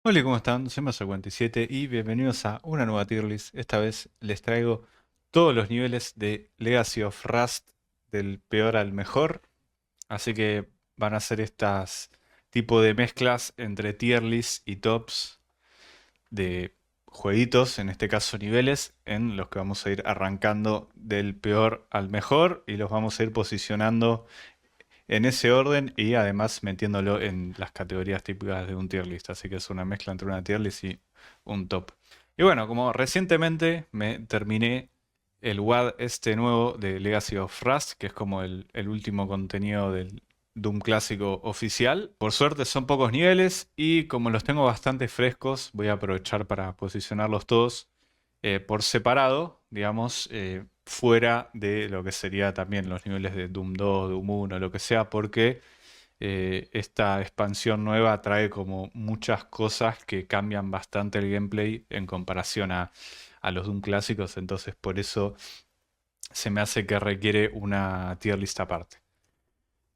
Hola, ¿cómo están? Soy Mazo47 y bienvenidos a una nueva tier list. Esta vez les traigo todos los niveles de Legacy of Rust del peor al mejor. Así que van a ser estas tipo de mezclas entre tier list y tops de jueguitos, en este caso niveles, en los que vamos a ir arrancando del peor al mejor y los vamos a ir posicionando en ese orden y además metiéndolo en las categorías típicas de un tier list. Así que es una mezcla entre una tier list y un top. Y bueno, como recientemente me terminé el WAD este nuevo de Legacy of Rust, que es como el último contenido del Doom clásico oficial. Por suerte son pocos niveles y como los tengo bastante frescos, voy a aprovechar para posicionarlos todos por separado, digamos, fuera de lo que sería también los niveles de Doom 2, Doom 1, lo que sea, porque esta expansión nueva trae como muchas cosas que cambian bastante el gameplay en comparación a los Doom clásicos, entonces por eso se me hace que requiere una tier list aparte.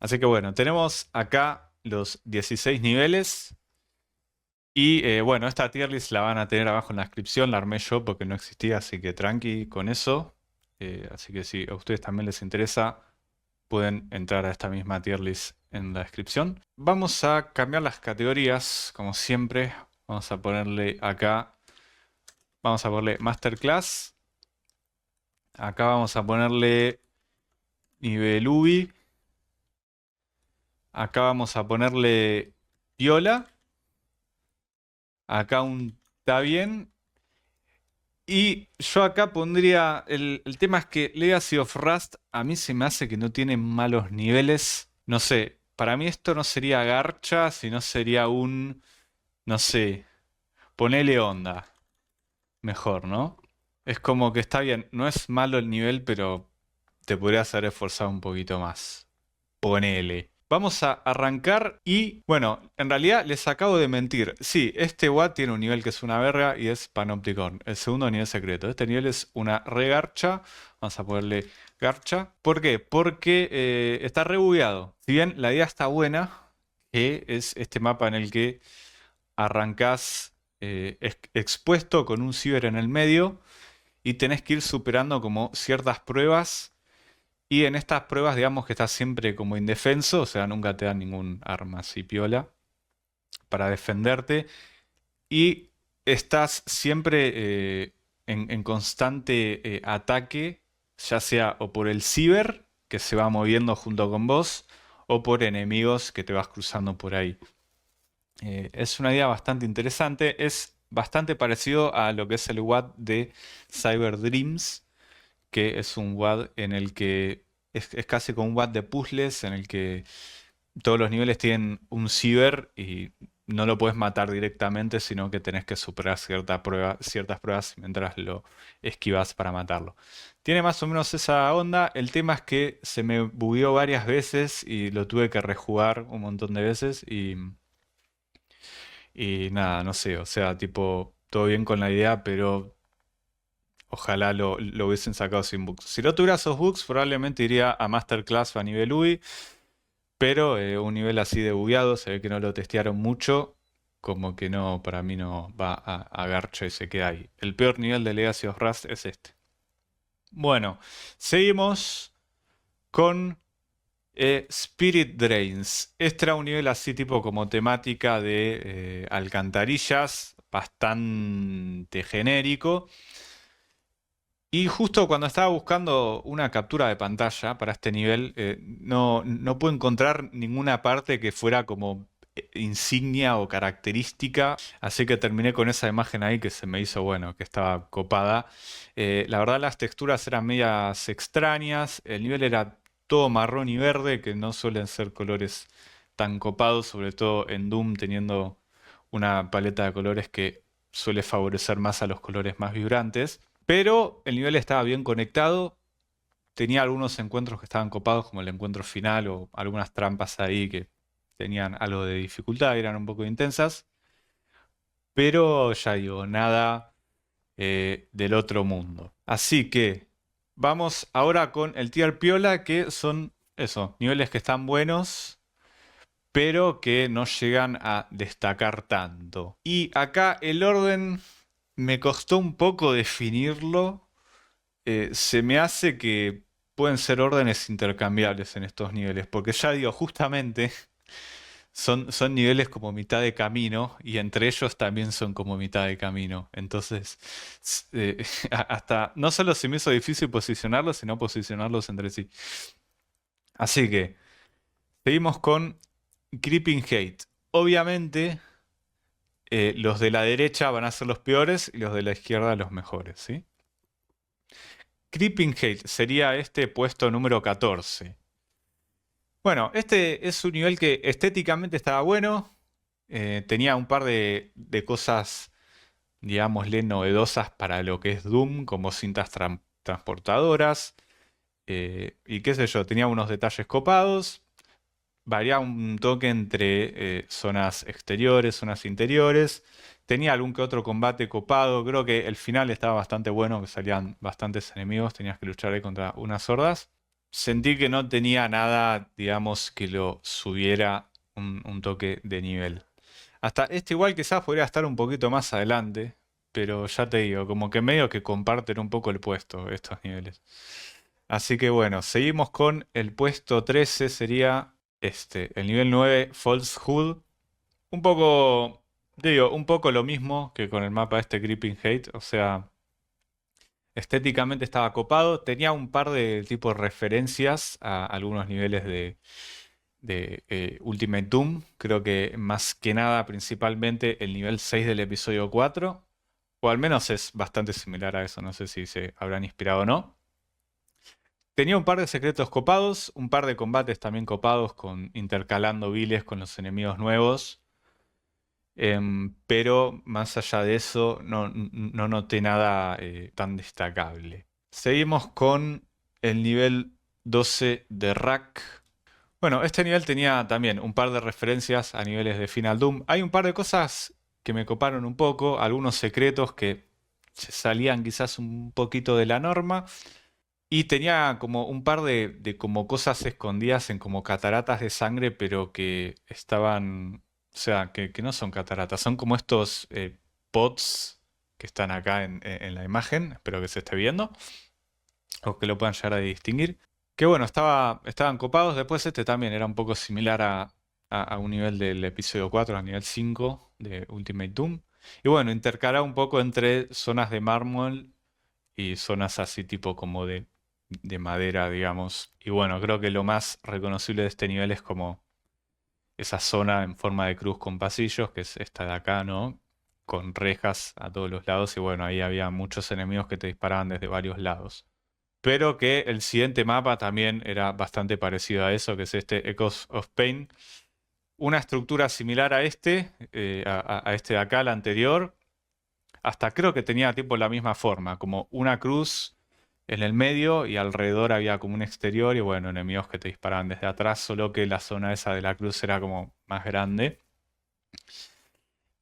Así que bueno, tenemos acá los 16 niveles. Y bueno, esta tier list la van a tener abajo en la descripción, la armé yo porque no existía, así que tranqui con eso. Así que si a ustedes también les interesa, pueden entrar a esta misma tier list en la descripción. Vamos a cambiar las categorías, como siempre. Vamos a ponerle acá, vamos a ponerle Masterclass. Acá vamos a ponerle nivel UBI. Acá vamos a ponerle Piola. Acá un está bien. Y yo acá pondría, el tema es que Legacy of Rust a mí se me hace que no tiene malos niveles. No sé, para mí esto no sería garcha, sino sería un, no sé, ponele onda. Mejor, ¿no? Es como que está bien, no es malo el nivel, pero te podrías haber esforzado un poquito más. Ponele. Vamos a arrancar y, bueno, en realidad les acabo de mentir. Sí, este WAD tiene un nivel que es una verga y es Panopticon, el segundo nivel secreto. Este nivel es una regarcha. Vamos a ponerle garcha. ¿Por qué? Porque está re bugueado. Si bien la idea está buena, que es este mapa en el que arrancás expuesto con un ciber en el medio y tenés que ir superando como ciertas pruebas y en estas pruebas, digamos que estás siempre como indefenso, o sea, nunca te dan ningún arma así piola para defenderte. Y estás siempre en constante ataque, ya sea o por el ciber, que se va moviendo junto con vos, o por enemigos que te vas cruzando por ahí. Es una idea bastante interesante, es bastante parecido a lo que es el WAD de Cyber Dreams, que es un WAD en el que es casi como un WAD de puzzles, en el que todos los niveles tienen un ciber y no lo puedes matar directamente, sino que tenés que superar ciertas pruebas mientras lo esquivas para matarlo. Tiene más o menos esa onda. El tema es que se me bugueó varias veces y lo tuve que rejugar un montón de veces y nada, no sé, o sea, tipo, todo bien con la idea, pero ojalá lo hubiesen sacado sin bugs. Si no tuviera esos bugs, probablemente iría a Masterclass o a nivel UI, pero un nivel así de bugueado, se ve que no lo testearon mucho, como que no, para mí no va a garcha y se queda ahí. El peor nivel de Legacy of Rust es este. Bueno, seguimos con Spirit Drains. Este era un nivel así tipo como temática de alcantarillas, bastante genérico. Y justo cuando estaba buscando una captura de pantalla para este nivel, no pude encontrar ninguna parte que fuera como insignia o característica, así que terminé con esa imagen ahí que se me hizo, bueno, que estaba copada. La verdad las texturas eran medias extrañas, el nivel era todo marrón y verde, que no suelen ser colores tan copados, sobre todo en Doom teniendo una paleta de colores que suele favorecer más a los colores más vibrantes. Pero el nivel estaba bien conectado, tenía algunos encuentros que estaban copados, como el encuentro final o algunas trampas ahí que tenían algo de dificultad, eran un poco intensas, pero ya digo, nada del otro mundo. Así que vamos ahora con el tier piola, que son eso, niveles que están buenos, pero que no llegan a destacar tanto. Y acá el orden me costó un poco definirlo. Se me hace que pueden ser órdenes intercambiables en estos niveles, porque ya digo, justamente son niveles como mitad de camino y entre ellos también son como mitad de camino. Entonces, hasta no solo se me hizo difícil posicionarlos, sino posicionarlos entre sí. Así que, seguimos con Creeping Hate. Obviamente, los de la derecha van a ser los peores y los de la izquierda los mejores, ¿sí? Creeping Hate sería este puesto número 14. Bueno, este es un nivel que estéticamente estaba bueno. Tenía un par de cosas, digámosle, novedosas para lo que es Doom, como cintas transportadoras. Y qué sé yo, tenía unos detalles copados. Variaba un toque entre zonas exteriores, zonas interiores. Tenía algún que otro combate copado. Creo que el final estaba bastante bueno, que salían bastantes enemigos. Tenías que luchar ahí contra unas hordas. Sentí que no tenía nada, digamos, que lo subiera un toque de nivel. Hasta este igual quizás podría estar un poquito más adelante, pero ya te digo, como que medio que comparten un poco el puesto estos niveles. Así que bueno, seguimos con el puesto 13, sería este, el nivel 9, Falsehood. Un poco, te digo, un poco lo mismo que con el mapa este Creeping Hate, o sea, estéticamente estaba copado, tenía un par de tipo referencias a algunos niveles de Ultimate Doom. Creo que más que nada, principalmente el nivel 6 del episodio 4. O al menos es bastante similar a eso. No sé si se habrán inspirado o no. Tenía un par de secretos copados, un par de combates también copados, con intercalando viles con los enemigos nuevos. Pero más allá de eso, no noté nada tan destacable. Seguimos con el nivel 12 de Rack. Bueno, este nivel tenía también un par de referencias a niveles de Final Doom. Hay un par de cosas que me coparon un poco, algunos secretos que se salían quizás un poquito de la norma. Y tenía como un par de como cosas escondidas en como cataratas de sangre, pero que estaban, o sea, que no son cataratas, son como estos pods que están acá en la imagen, espero que se esté viendo, o que lo puedan llegar a distinguir. Que bueno, estaban copados. Después este también era un poco similar a un nivel del episodio 4, al nivel 5 de Ultimate Doom. Y bueno, intercalaba un poco entre zonas de mármol y zonas así tipo como de madera, digamos. Y bueno, creo que lo más reconocible de este nivel es como esa zona en forma de cruz con pasillos, que es esta de acá, ¿no? Con rejas a todos los lados. Y bueno, ahí había muchos enemigos que te disparaban desde varios lados. Pero que el siguiente mapa también era bastante parecido a eso, que es este Echoes of Pain. Una estructura similar a este, a este de acá, el anterior. Hasta creo que tenía tipo la misma forma, como una cruz en el medio y alrededor había como un exterior y bueno, enemigos que te disparaban desde atrás, solo que la zona esa de la cruz era como más grande.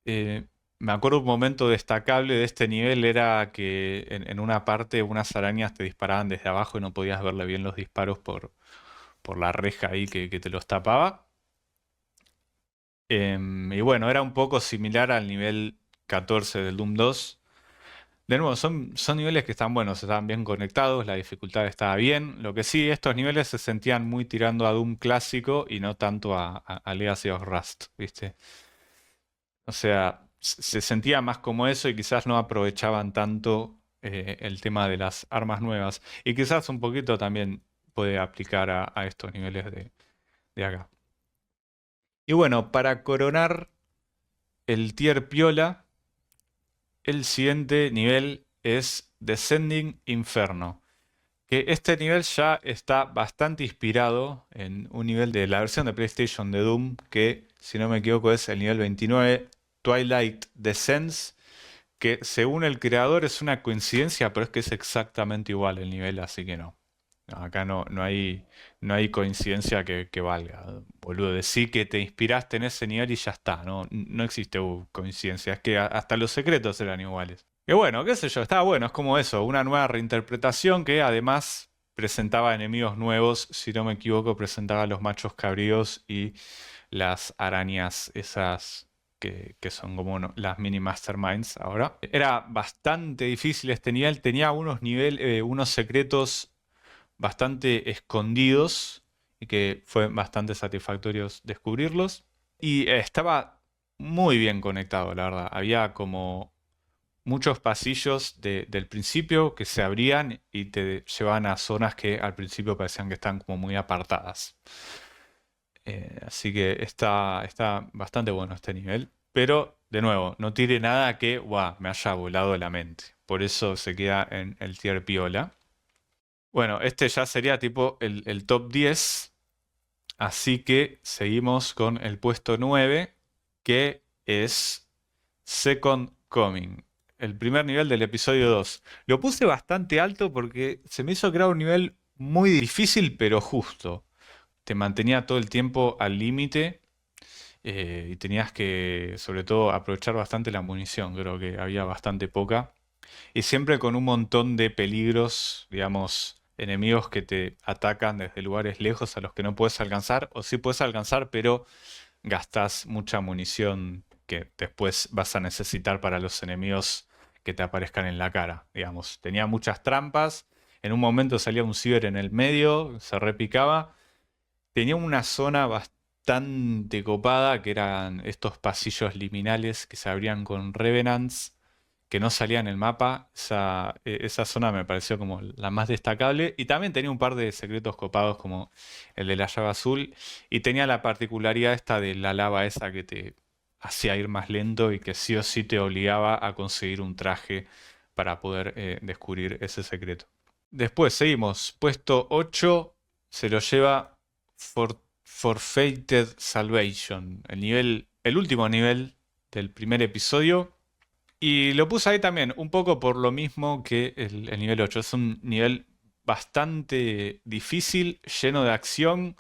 Me acuerdo un momento destacable de este nivel era que en una parte unas arañas te disparaban desde abajo y no podías verle bien los disparos por la reja ahí que te los tapaba. Y bueno, era un poco similar al nivel 14 del Doom 2. De nuevo, son niveles que están buenos, están bien conectados, la dificultad estaba bien. Lo que sí, estos niveles se sentían muy tirando a Doom clásico y no tanto a Legacy of Rust, ¿viste? O sea, se sentía más como eso y quizás no aprovechaban tanto el tema de las armas nuevas. Y quizás un poquito también puede aplicar a estos niveles de acá. Y bueno, para coronar el tier piola, el siguiente nivel es Descending Inferno. Que este nivel ya está bastante inspirado en un nivel de la versión de PlayStation de Doom, que si no me equivoco es el nivel 29, Twilight Descents, que según el creador es una coincidencia, pero es que es exactamente igual el nivel, así que no. No, acá no hay coincidencia que valga. Boludo, decí que te inspiraste en ese nivel y ya está, no existe coincidencia, es que hasta los secretos eran iguales. Y bueno, qué sé yo, estaba bueno, es como eso, una nueva reinterpretación que además presentaba enemigos nuevos. Si no me equivoco, presentaba los machos cabríos y las arañas esas que son como las mini masterminds ahora. Era bastante difícil este nivel. Tenía unos secretos bastante escondidos y que fue bastante satisfactorio descubrirlos. Y estaba muy bien conectado, la verdad. Había como muchos pasillos del principio que se abrían y te llevaban a zonas que al principio parecían que están como muy apartadas. Así que está bastante bueno este nivel. Pero, de nuevo, no tiene nada que me haya volado la mente. Por eso se queda en el tier piola. Bueno, este ya sería tipo el top 10. Así que seguimos con el puesto 9, que es Second Coming, el primer nivel del episodio 2. Lo puse bastante alto porque se me hizo crear un nivel muy difícil, pero justo. Te mantenía todo el tiempo al límite y tenías que, sobre todo, aprovechar bastante la munición. Creo que había bastante poca. Y siempre con un montón de peligros, digamos, enemigos que te atacan desde lugares lejos a los que no puedes alcanzar, o sí puedes alcanzar, pero gastas mucha munición que después vas a necesitar para los enemigos que te aparezcan en la cara. Digamos, tenía muchas trampas. En un momento salía un ciber en el medio, se repicaba. Tenía una zona bastante copada, que eran estos pasillos liminales que se abrían con Revenants que no salía en el mapa. Esa zona me pareció como la más destacable. Y también tenía un par de secretos copados como el de la llave azul. Y tenía la particularidad esta de la lava esa que te hacía ir más lento y que sí o sí te obligaba a conseguir un traje para poder descubrir ese secreto. Después seguimos. Puesto 8 se lo lleva Forfeited Salvation. El último nivel del primer episodio. Y lo puse ahí también, un poco por lo mismo que el nivel 8. Es un nivel bastante difícil, lleno de acción.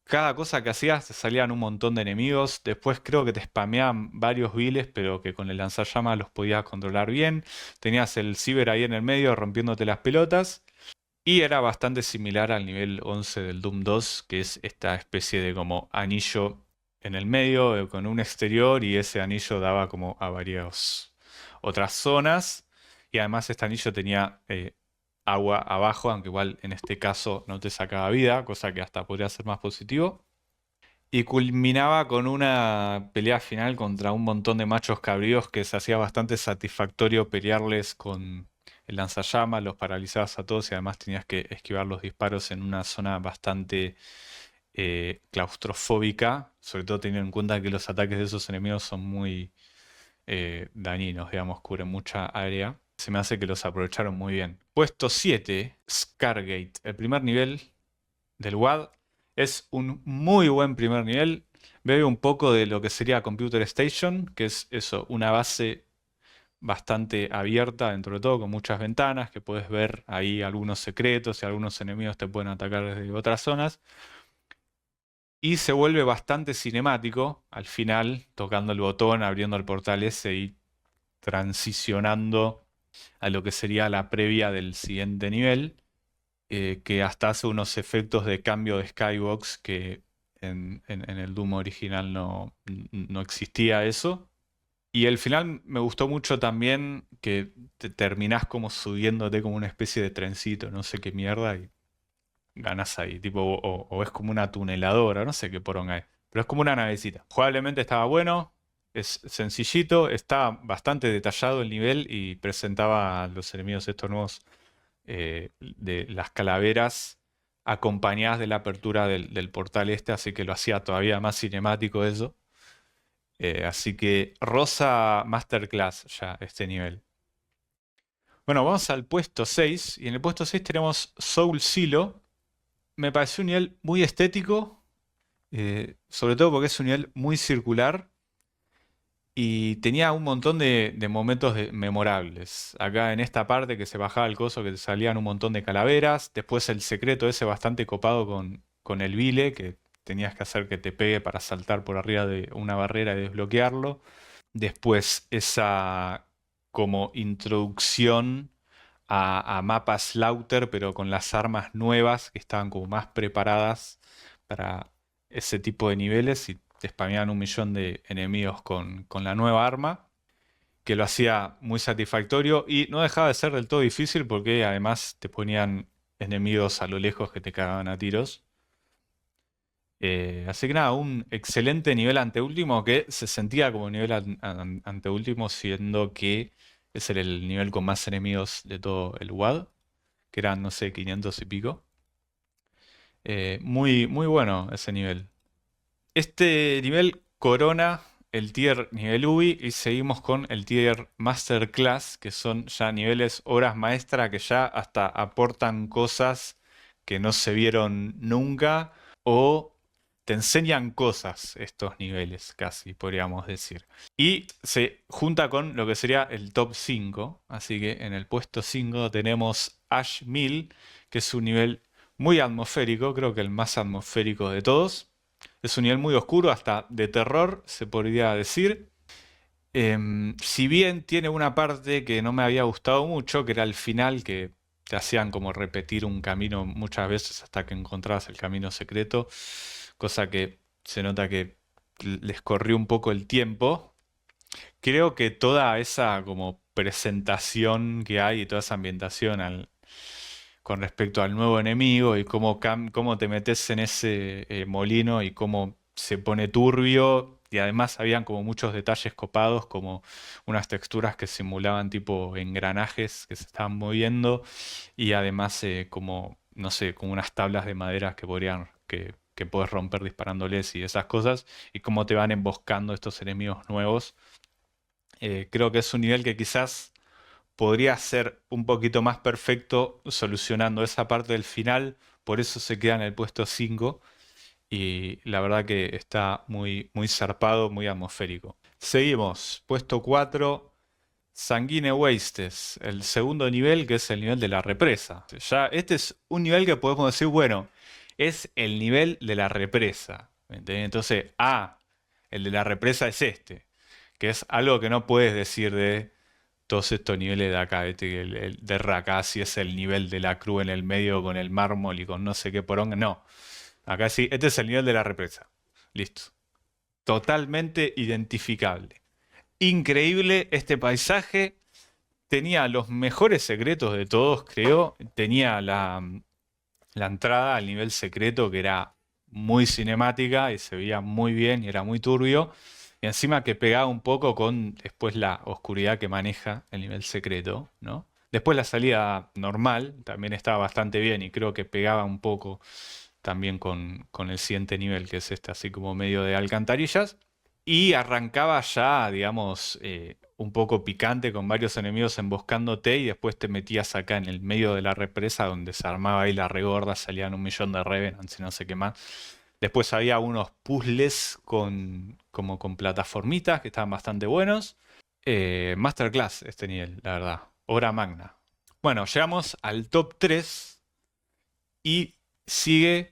Cada cosa que hacías te salían un montón de enemigos. Después creo que te spameaban varios viles, pero que con el lanzallamas los podías controlar bien. Tenías el ciber ahí en el medio rompiéndote las pelotas. Y era bastante similar al nivel 11 del Doom 2, que es esta especie de como anillo en el medio, con un exterior, y ese anillo daba como a varias otras zonas. Y además este anillo tenía agua abajo, aunque igual en este caso no te sacaba vida, cosa que hasta podría ser más positivo. Y culminaba con una pelea final contra un montón de machos cabríos que se hacía bastante satisfactorio pelearles con el lanzallamas, los paralizabas a todos y además tenías que esquivar los disparos en una zona bastante claustrofóbica, sobre todo teniendo en cuenta que los ataques de esos enemigos son muy dañinos, digamos, cubren mucha área. Se me hace que los aprovecharon muy bien. Puesto 7, Scargate, el primer nivel del WAD. Es un muy buen primer nivel. Bebe un poco de lo que sería Computer Station, que es eso, una base bastante abierta dentro de todo, con muchas ventanas, que puedes ver ahí algunos secretos y algunos enemigos te pueden atacar desde otras zonas. Y se vuelve bastante cinemático al final, tocando el botón, abriendo el portal ese y transicionando a lo que sería la previa del siguiente nivel, que hasta hace unos efectos de cambio de skybox que en el Doom original no existía eso. Y el final me gustó mucho también que te terminás como subiéndote como una especie de trencito, no sé qué mierda, y ganas ahí, tipo, o es como una tuneladora, no sé qué poronga es, pero es como una navecita. Jugablemente estaba bueno, es sencillito, está bastante detallado el nivel y presentaba a los enemigos estos nuevos de las calaveras acompañadas de la apertura del portal este, así que lo hacía todavía más cinemático eso. Así que Rosa Masterclass ya este nivel. Bueno, vamos al puesto 6 y en el puesto 6 tenemos Soul Silo. Me pareció un nivel muy estético, sobre todo porque es un nivel muy circular y tenía un montón de momentos memorables. Acá en esta parte que se bajaba el coso que te salían un montón de calaveras, después el secreto ese bastante copado con el vile que tenías que hacer que te pegue para saltar por arriba de una barrera y desbloquearlo. Después esa como introducción a mapa Slaughter, pero con las armas nuevas que estaban como más preparadas para ese tipo de niveles y te spameaban 1 millón de enemigos con la nueva arma, que lo hacía muy satisfactorio y no dejaba de ser del todo difícil porque además te ponían enemigos a lo lejos que te cagaban a tiros. Así que nada, un excelente nivel anteúltimo que se sentía como nivel anteúltimo, siendo que es el nivel con más enemigos de todo el WoD, que eran, no sé, 500 y pico. Muy, muy bueno ese nivel. Este nivel corona el tier nivel UI y seguimos con el tier Masterclass, que son ya niveles obras maestra que ya hasta aportan cosas que no se vieron nunca o te enseñan cosas estos niveles, casi podríamos decir. Y se junta con lo que sería el top 5, así que en el puesto 5 tenemos Ash 1000, que es un nivel muy atmosférico, creo que el más atmosférico de todos. Es un nivel muy oscuro, hasta de terror, se podría decir. Si bien tiene una parte que no me había gustado mucho, que era el final, que te hacían como repetir un camino muchas veces hasta que encontrabas el camino secreto, cosa que se nota que les corrió un poco el tiempo. Creo que toda esa como presentación que hay y toda esa ambientación con respecto al nuevo enemigo y cómo te metes en ese molino y cómo se pone turbio. Y además habían como muchos detalles copados, como unas texturas que simulaban tipo engranajes que se estaban moviendo y además como, no sé, como unas tablas de madera que puedes romper disparándoles y esas cosas, y cómo te van emboscando estos enemigos nuevos. Creo que es un nivel que quizás podría ser un poquito más perfecto solucionando esa parte del final, por eso se queda en el puesto 5 y la verdad que está muy, muy zarpado, muy atmosférico. Seguimos, puesto 4, Sanguine Wastes, el segundo nivel que es el nivel de la represa. Ya este es un nivel que podemos decir, bueno, es el nivel de la represa. ¿Me entendés? Entonces, el de la represa es este, que es algo que no puedes decir de todos estos niveles de acá, el de Rakasi es el nivel de la cruz en el medio con el mármol y con no sé qué poronga. No, acá sí, este es el nivel de la represa. Listo. Totalmente identificable. Increíble este paisaje. Tenía los mejores secretos de todos, creo. Tenía la entrada al nivel secreto que era muy cinemática y se veía muy bien y era muy turbio. Y encima que pegaba un poco con después la oscuridad que maneja el nivel secreto, ¿no? Después la salida normal también estaba bastante bien y creo que pegaba un poco también con el siguiente nivel, que es este, así como medio de alcantarillas. Y arrancaba ya, digamos, un poco picante con varios enemigos emboscándote y después te metías acá en el medio de la represa donde se armaba ahí la regorda, salían 1 millón de Revenants y no sé qué más. Después había unos puzzles como con plataformitas que estaban bastante buenos. Masterclass este nivel, la verdad. Obra magna. Bueno, llegamos al top 3 y sigue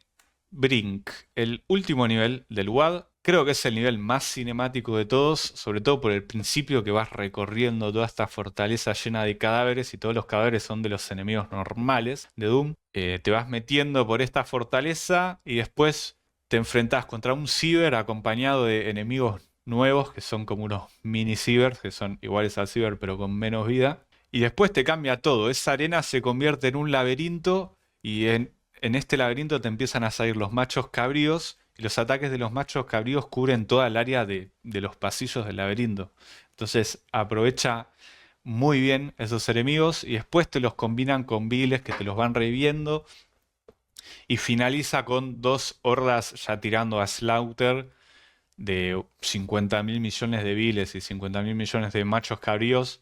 Brink, el último nivel del WAD. Creo que es el nivel más cinemático de todos, sobre todo por el principio que vas recorriendo toda esta fortaleza llena de cadáveres y todos los cadáveres son de los enemigos normales de Doom. Te vas metiendo por esta fortaleza y después te enfrentás contra un ciber acompañado de enemigos nuevos que son como unos mini cibers que son iguales al ciber pero con menos vida. Y después te cambia todo. Esa arena se convierte en un laberinto y en este laberinto te empiezan a salir los machos cabríos y los ataques de los machos cabríos cubren toda el área de los pasillos del laberinto. Entonces aprovecha muy bien esos enemigos y después te los combinan con viles que te los van reviviendo y finaliza con dos hordas ya tirando a Slaughter de 50.000 millones de viles y 50.000 millones de machos cabríos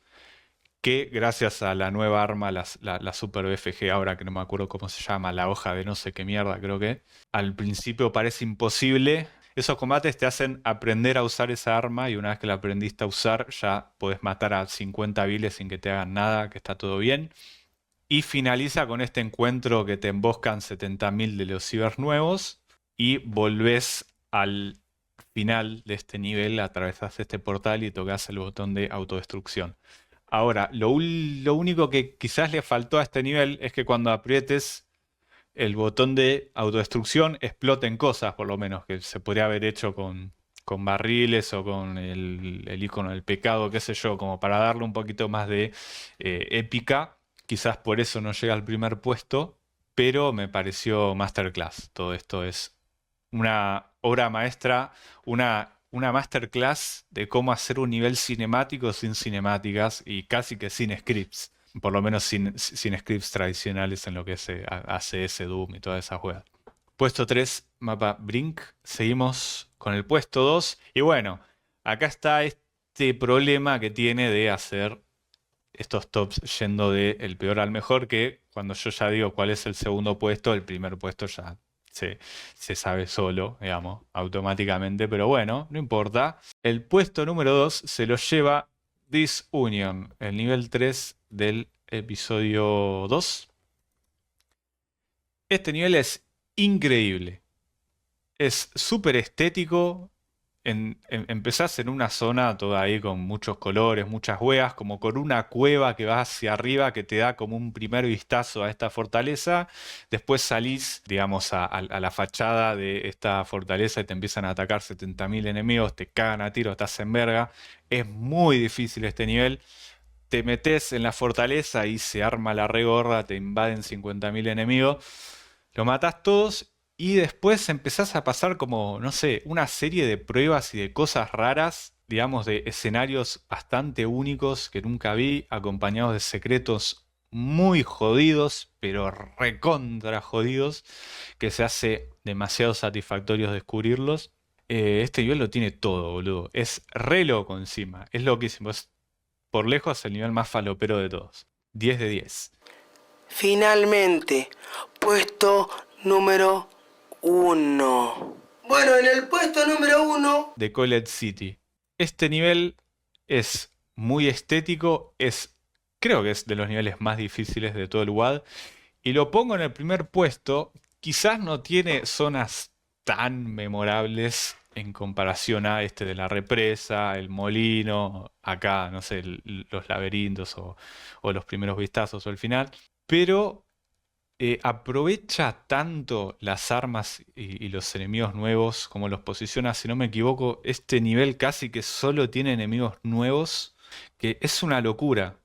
que gracias a la nueva arma, la Super BFG, ahora que no me acuerdo cómo se llama, la hoja de no sé qué mierda, creo que, al principio parece imposible. Esos combates te hacen aprender a usar esa arma y una vez que la aprendiste a usar ya podés matar a 50 viles sin que te hagan nada, que está todo bien. Y finaliza con este encuentro que te emboscan 70.000 de los cibers nuevos y volvés al final de este nivel, atravesás este portal y tocas el botón de autodestrucción. Ahora, lo único que quizás le faltó a este nivel es que cuando aprietes el botón de autodestrucción exploten cosas, por lo menos, que se podría haber hecho con barriles o con el icono del pecado, qué sé yo, como para darle un poquito más de épica. Quizás por eso no llega al primer puesto, pero me pareció masterclass. Todo esto es una obra maestra, una masterclass de cómo hacer un nivel cinemático sin cinemáticas y casi que sin scripts. Por lo menos sin scripts tradicionales en lo que hace ese Doom y toda esa juega. Puesto 3 mapa Brink. Seguimos con el puesto 2. Y bueno, acá está este problema que tiene de hacer estos tops yendo de el peor al mejor, que cuando yo ya digo cuál es el segundo puesto, el primer puesto ya se, se sabe solo, digamos, automáticamente. Pero bueno, no importa. El puesto número 2 se lo lleva Disunion, el nivel 3 del episodio 2. Este nivel es increíble. Es súper estético. Empezás en una zona toda ahí con muchos colores, muchas hueas, como con una cueva que va hacia arriba que te da como un primer vistazo a esta fortaleza. Después salís, digamos, a la fachada de esta fortaleza y te empiezan a atacar 70.000 enemigos, te cagan a tiro, estás en verga. Es muy difícil este nivel. Te metes en la fortaleza y se arma la regorra, te invaden 50.000 enemigos, lo matás todos y después empezás a pasar como, no sé, una serie de pruebas y de cosas raras, digamos, de escenarios bastante únicos que nunca vi, acompañados de secretos muy jodidos, pero recontra jodidos, que se hace demasiado satisfactorio descubrirlos. Este nivel lo tiene todo, boludo. Es re loco encima. Es loquísimo. Es por lejos el nivel más falopero de todos. 10 de 10. Finalmente, puesto número 1. Bueno, en el puesto número 1. De College City. Este nivel es muy estético, creo que es de los niveles más difíciles de todo el WAD. Y lo pongo en el primer puesto. Quizás no tiene zonas tan memorables en comparación a este de la represa, el molino, acá, no sé, los laberintos o los primeros vistazos o el final. Pero aprovecha tanto las armas y los enemigos nuevos como los posiciona, si no me equivoco, este nivel casi que solo tiene enemigos nuevos, que es una locura.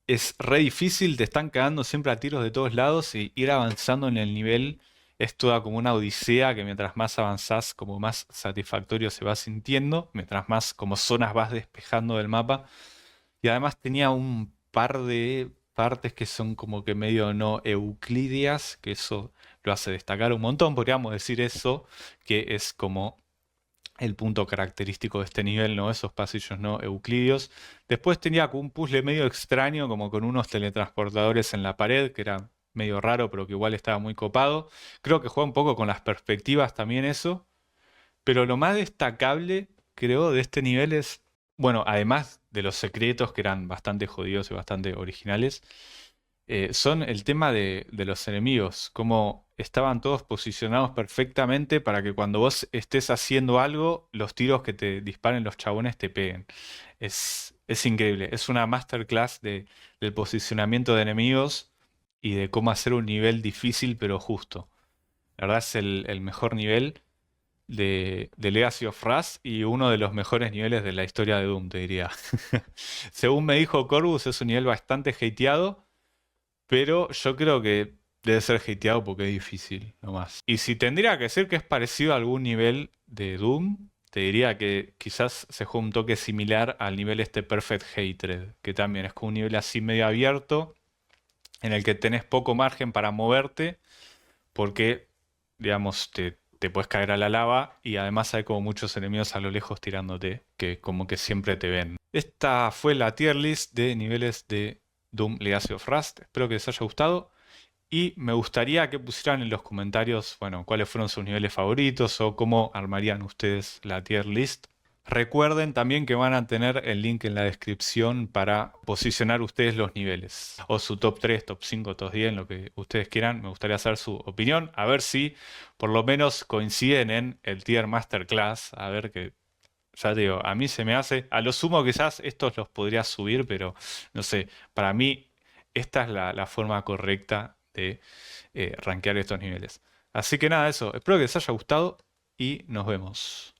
Es re difícil, te están cagando siempre a tiros de todos lados y ir avanzando en el nivel es toda como una odisea que mientras más avanzás, como más satisfactorio se va sintiendo, mientras más como zonas vas despejando del mapa. Y además tenía un par de partes que son como que medio no euclidias, que eso lo hace destacar un montón, podríamos decir eso, que es como el punto característico de este nivel, ¿no? Esos pasillos no euclidios. Después tenía como un puzzle medio extraño, como con unos teletransportadores en la pared, que era medio raro, pero que igual estaba muy copado. Creo que juega un poco con las perspectivas también eso. Pero lo más destacable, creo, de este nivel es, bueno, además de los secretos que eran bastante jodidos y bastante originales, son el tema de los enemigos, cómo estaban todos posicionados perfectamente para que cuando vos estés haciendo algo, los tiros que te disparen los chabones te peguen. Es increíble, es una masterclass del posicionamiento de enemigos y de cómo hacer un nivel difícil pero justo. La verdad es el mejor nivel de Legacy of Rust y uno de los mejores niveles de la historia de Doom, te diría. Según me dijo Corvus, es un nivel bastante hateado, pero yo creo que debe ser hateado porque es difícil, nomás. Y si tendría que decir que es parecido a algún nivel de Doom, te diría que quizás se juega un toque similar al nivel este Perfect Hatred, que también es como un nivel así medio abierto, en el que tenés poco margen para moverte, porque, digamos, te puedes caer a la lava y además hay como muchos enemigos a lo lejos tirándote, que como que siempre te ven. Esta fue la tier list de niveles de Doom Legacy of Rust. Espero que les haya gustado y me gustaría que pusieran en los comentarios, bueno, cuáles fueron sus niveles favoritos o cómo armarían ustedes la tier list. Recuerden también que van a tener el link en la descripción para posicionar ustedes los niveles. O su top 3, top 5, top 10, lo que ustedes quieran. Me gustaría saber su opinión. A ver si por lo menos coinciden en el tier Masterclass. A ver que Ya te digo, a mí se me hace, a lo sumo quizás estos los podría subir, pero no sé, para mí esta es la forma correcta de rankear estos niveles. Así que nada, eso, espero que les haya gustado y nos vemos.